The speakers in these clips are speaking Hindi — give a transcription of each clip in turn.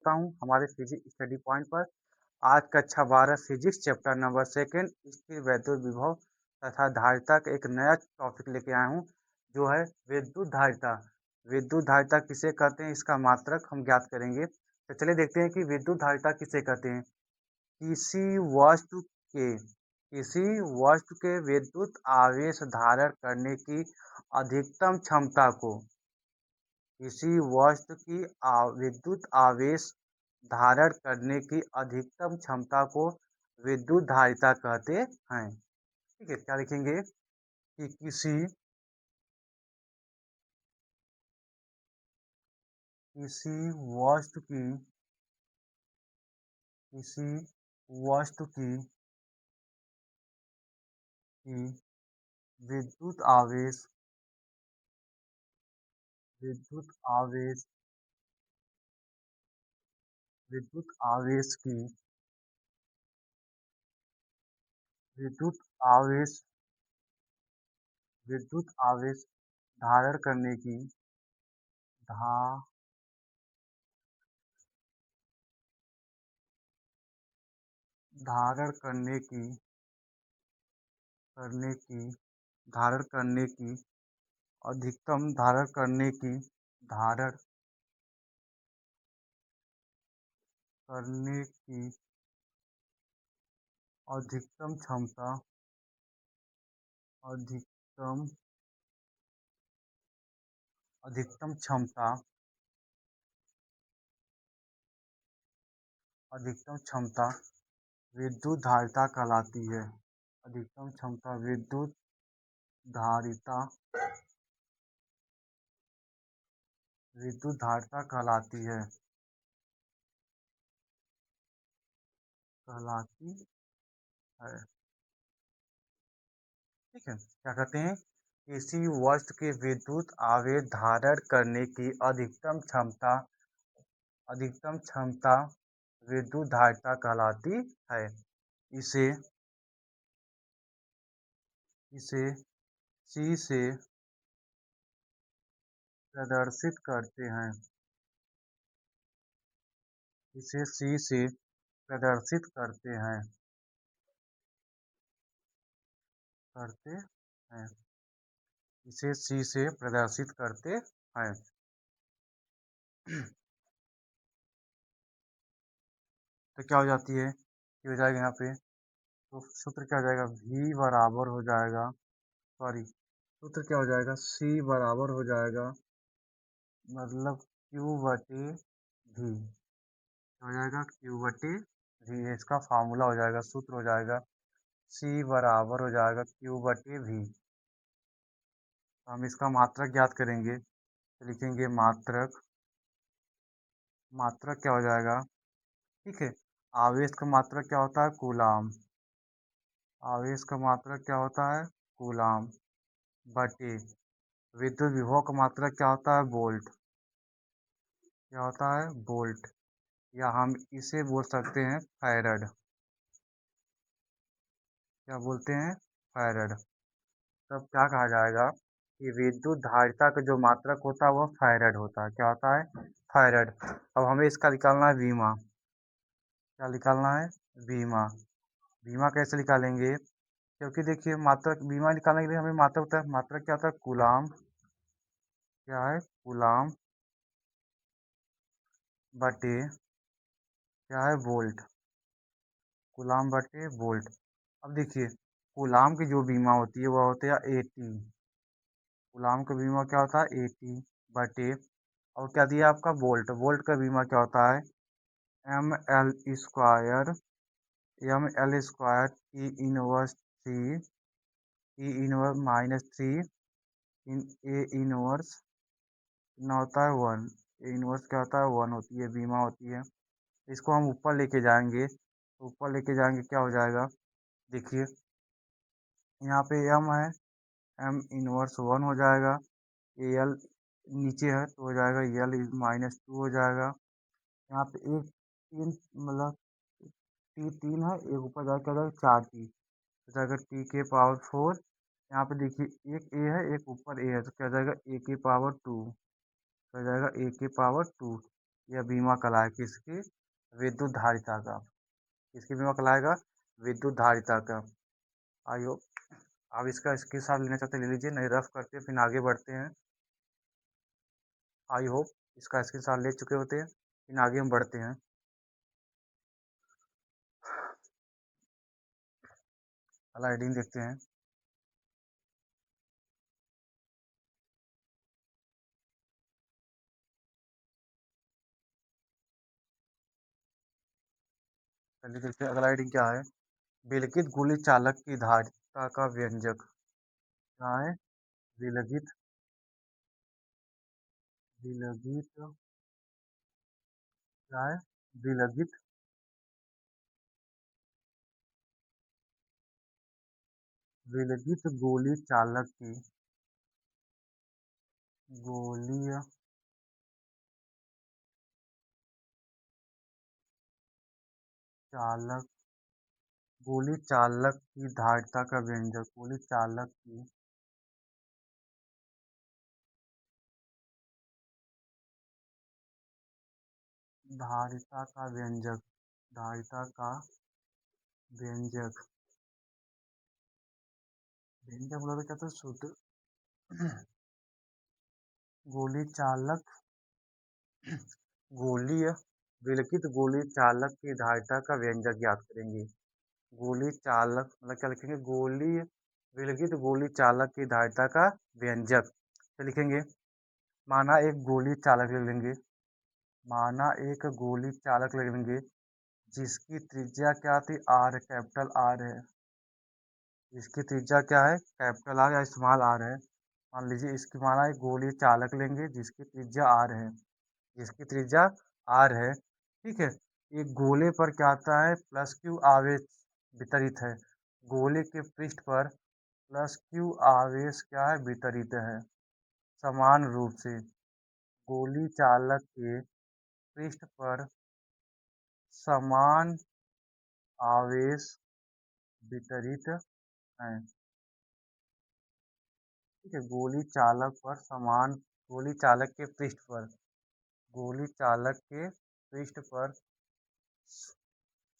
हूँ हमारे फिजिक्स स्टडी पॉइंट पर। आज कक्षा 12 फिजिक्स चैप्टर नंबर 2 स्थिर वैद्युत विभव तथा धारिता का एक नया टॉपिक लेके आया हूँ, जो है विद्युत धारिता। विद्युत धारिता किसे कहते हैं, इसका मात्रक हम ज्ञात करेंगे। तो चलिए देखते हैं कि विद्युत धारिता किसे कहते हैं। किसी वस्तु के किसी वस्तु के विद्युत आवेश धारण करने की अधिकतम क्षमता को किसी वस्तु की विद्युत आवेश धारण करने की अधिकतम क्षमता को विद्युत धारिता कहते हैं। ठीक है, क्या लिखेंगे कि किसी वस्तु की किसी वस्तु की विद्युत आवेश विद्युत आवेश विद्युत आवेश की विद्युत आवेश विद्युत आवेश धारण करने की धा धारण करने की धारण करने की अधिकतम धारण करने की अधिकतम क्षमता अधिकतम अधिकतम क्षमता अधिकतम क्षमता विद्युत धारिता कहलाती है। अधिकतम क्षमता धारिता विद्युत धारिता कहलाती है। ठीक है, क्या कहते हैं, किसी वस्तु के विद्युत आवेश धारण करने की अधिकतम क्षमता विद्युत धारिता कहलाती है। इसे इसे सी से प्रदर्शित करते हैं। इसे सी से प्रदर्शित करते हैं। इसे सी से प्रदर्शित करते हैं। तो क्या हो जाती है, ये हो जाएगा यहाँ पे, तो सूत्र क्या हो जाएगा, V बराबर हो जाएगा, सॉरी सूत्र क्या हो जाएगा, C बराबर हो जाएगा, मतलब Q बटे V हो जाएगा, Q बटे V, इसका फार्मूला हो जाएगा, सूत्र हो जाएगा C बराबर हो जाएगा Q बटे V। हम इसका मात्रक ज्ञात करेंगे, तो लिखेंगे मात्रक क्या हो जाएगा। ठीक है, आवेश का मात्रक क्या होता है, कूलाम। आवेश का मात्रक क्या होता है, कूलाम बटे विद्युत विभव का मात्रक क्या होता है, वोल्ट। क्या होता है, वोल्ट, या हम इसे बोल सकते हैं फैरड। क्या बोलते हैं, फैरड। तब क्या कहा जाएगा कि विद्युत धारिता का जो मात्रक होता है वह फैरड होता है। क्या होता है, फैरड। अब हमें इसका निकालना है बीमा। क्या निकालना है, बीमा। बीमा कैसे निकालेंगे, क्योंकि देखिए मात्रक बीमा निकालने के लिए हमें मात्रक होता है, मात्रक क्या होता है, कूलाम। क्या है, कूलाम बटे क्या है, वोल्ट। कूलाम बटे वोल्ट। अब देखिए कूलाम की जो बीमा होती है वह होती है 80। कूलाम का बीमा क्या होता है, 80 बटे, और क्या दिया आपका, वोल्ट। वोल्ट का बीमा क्या होता है, M L square T inverse 3 T inverse -3 in A inverse कितना होता है, 1। ए इनवर्स क्या होता है, 1 होती है बीमा होती है। इसको हम ऊपर लेके जाएंगे, तो ऊपर लेके जाएंगे क्या हो जाएगा, देखिए यहाँ पे एम है, एम इनवर्स 1 हो जाएगा, ए एल नीचे है तो हो जाएगा एल -2 हो जाएगा। यहाँ पे एक तीन, मतलब टी 3 है, एक ऊपर जाकर क्या हो जाएगा, 4 टी हो जाएगा, टी के पावर 4। यहाँ पे देखिए एक ए है, एक ऊपर ए है, तो क्या हो जाएगा, ए के पावर 2 हो जाएगा, ए के पावर 2। यह बीमा कराए किसकी? विद्युत धारिता का। किसकी बीमा कराएगा? विद्युत धारिता का। आई होप आप इसका स्क्रीनशॉट लेना चाहते हैं ले लीजिए, नहीं रफ करते हैं, फिर आगे बढ़ते हैं। आई होप इसका स्क्रीनशॉट ले चुके होते हैं, फिर आगे हम बढ़ते हैं। अगला हेडिंग देखते हैं। चलिए देखते हैं अगला हेडिंग क्या है। विलिखित गोली चालक की धारिता का व्यंजक। क्या है? विलिखित विलिखित क्या है? विलिखित विलिखित गोली चालक की गोली चालक गोली चालक की धारिता का व्यंजक। गोली चालक की धारिता का व्यंजक। धारिता का व्यंजक। व्यंजक बोला तो क्या था? सूत्र। गोली चालक गोली विलिखित गोली चालक की धारिता का व्यंजक ज्ञात करेंगे। गोली चालक मतलब क्या लिखेंगे? गोली विलिखित गोली चालक की धारिता का व्यंजक क्या लिखेंगे? माना एक गोली चालक ले लेंगे। माना एक गोली चालक ले लेंगे जिसकी त्रिज्या क्या थी? आर, कैपिटल आर है। इसकी त्रिज्या क्या है? कैपिटल आर या स्मॉल आर है। मान लीजिए इसकी माना एक गोली चालक लेंगे जिसकी त्रिज्या आर है। जिसकी त्रिज्या आर है, ठीक है। एक गोले पर क्या आता है? प्लस क्यू आवेश वितरित है। गोले के पृष्ठ पर प्लस क्यू आवेश क्या है? वितरित है समान रूप से। गोली चालक के पृष्ठ पर समान आवेश वितरित है, ठीक है। गोली चालक के पृष्ठ पर गोली चालक के पृष्ठ पर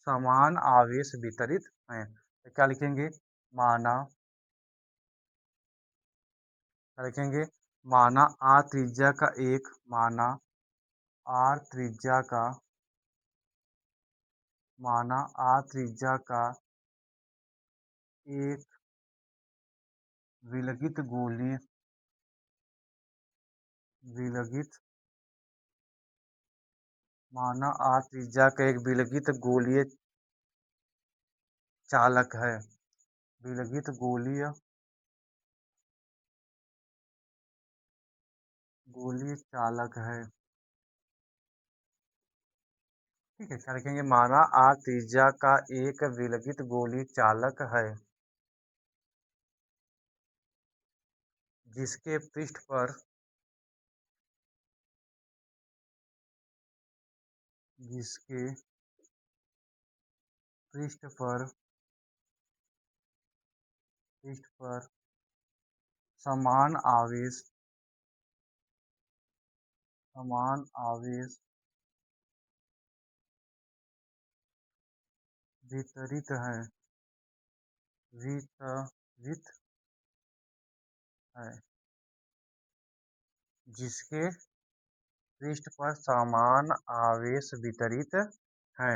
समान आवेश वितरित हैं। तो क्या लिखेंगे? माना क्या लिखेंगे? माना आर त्रिज्या का एक माना आर त्रिज्या का माना आर त्रिज्या का एक विलगित गोली विलगित माना आर त्रिज्या का एक विलगित गोलीय चालक है। विलगित गोलीय चालक है, ठीक है। क्या लिखेंगे? माना आर त्रिज्या का एक विलगित गोली चालक है जिसके पृष्ठ पर जिसके पृष्ठ पर समान आवेश वितरित है वितरित है जिसके पृष्ठ पर समान आवेश वितरित है।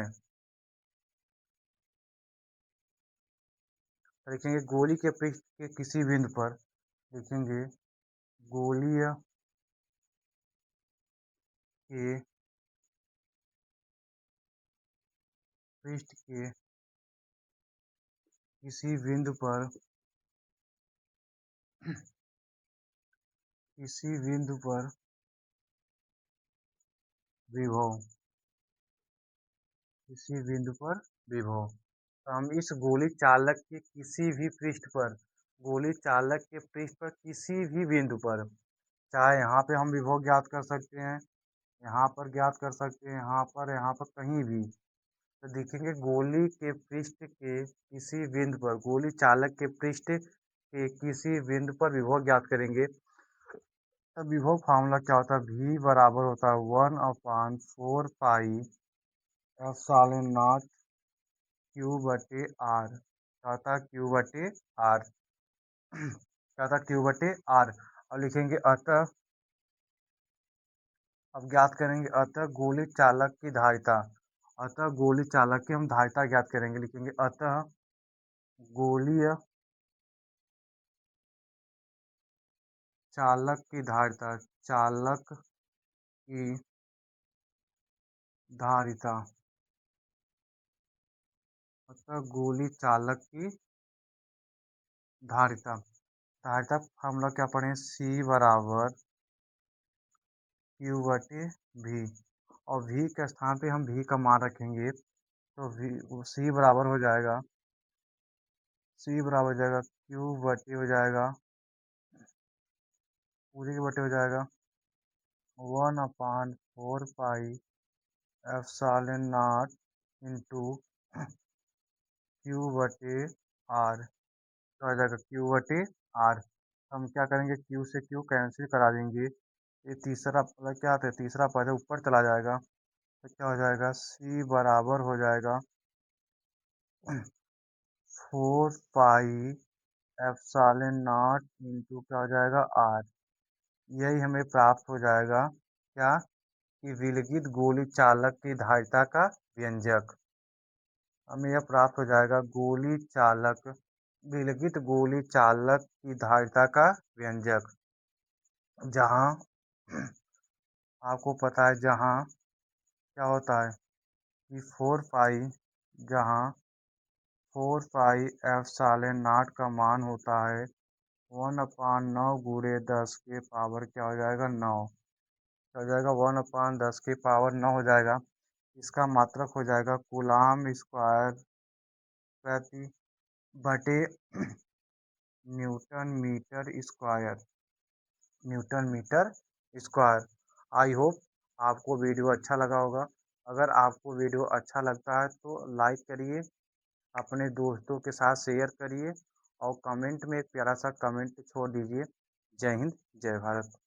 लिखेंगे गोली के पृष्ठ के किसी बिंदु पर लिखेंगे गोलीय के पृष्ठ के किसी बिंदु पर किसी बिंदु पर विभव किसी बिंदु पर विभव। तो हम इस गोली चालक के किसी भी पृष्ठ पर गोली चालक के पृष्ठ पर किसी भी बिंदु पर, चाहे यहाँ पे हम विभव ज्ञात कर सकते हैं, यहाँ पर ज्ञात कर सकते हैं, यहाँ पर कहीं भी, तो देखेंगे गोली के पृष्ठ के किसी बिंदु पर गोली चालक के पृष्ठ के किसी बिंदु पर विभव ज्ञात करेंगे। तो विभव फार्मूला क्या होता है? V बराबर होता है 1/4 पाई एप्सिलॉन नॉट Q/R। क्या था? Q/R। क्या था? Q/R। और लिखेंगे अतः, अब ज्ञात करेंगे अतः गोली चालक की धारिता। अतः गोली चालक की हम धारिता ज्ञात करेंगे, लिखेंगे अतः गोलीय चालक की धारिता। चालक की धारिता। अतः गोली चालक की धारिता। धारिता हम लोग क्या पढ़े? C बराबर Q/V। और V के स्थान पे हम V का मान रखेंगे तो C बराबर हो जाएगा, C बराबर हो जाएगा Q/हो जाएगा, पूरी के बटे हो जाएगा 1/4 pi epsilon not into Q/R। तो आ जाएगा Q/R। हम क्या करेंगे? Q से Q कैंसिल करा देंगे। ये तीसरा मतलब क्या आता है? तीसरा पद ऊपर चला जाएगा तो क्या हो जाएगा? C बराबर हो जाएगा 4 पाई एप्सिलॉन नॉट इंटू क्या हो जाएगा? R। यही हमें प्राप्त हो जाएगा क्या? कि विलगित गोली चालक की धारिता का व्यंजक। हमें यह प्राप्त हो जाएगा गोली चालक, विलगित गोली चालक की धारिता का व्यंजक। जहाँ आपको पता है जहाँ क्या होता है कि 4 पाई, जहाँ 4 पाई एप्सिलॉन नॉट का मान होता है 1/9 गुणे 10 के पावर क्या हो जाएगा? 9। क्या हो जाएगा? 1/10 की पावर 9 हो जाएगा। इसका मात्रक हो जाएगा कूलाम स्क्वायर प्रति बटे newton metre square. Newton metre square. I hope आपको वीडियो अच्छा लगा होगा। अगर आपको वीडियो अच्छा लगता है तो लाइक करिए, अपने दोस्तों के साथ शेयर करिए और कमेंट में एक प्यारा सा कमेंट छोड़ दीजिए। जय हिंद, जय भारत।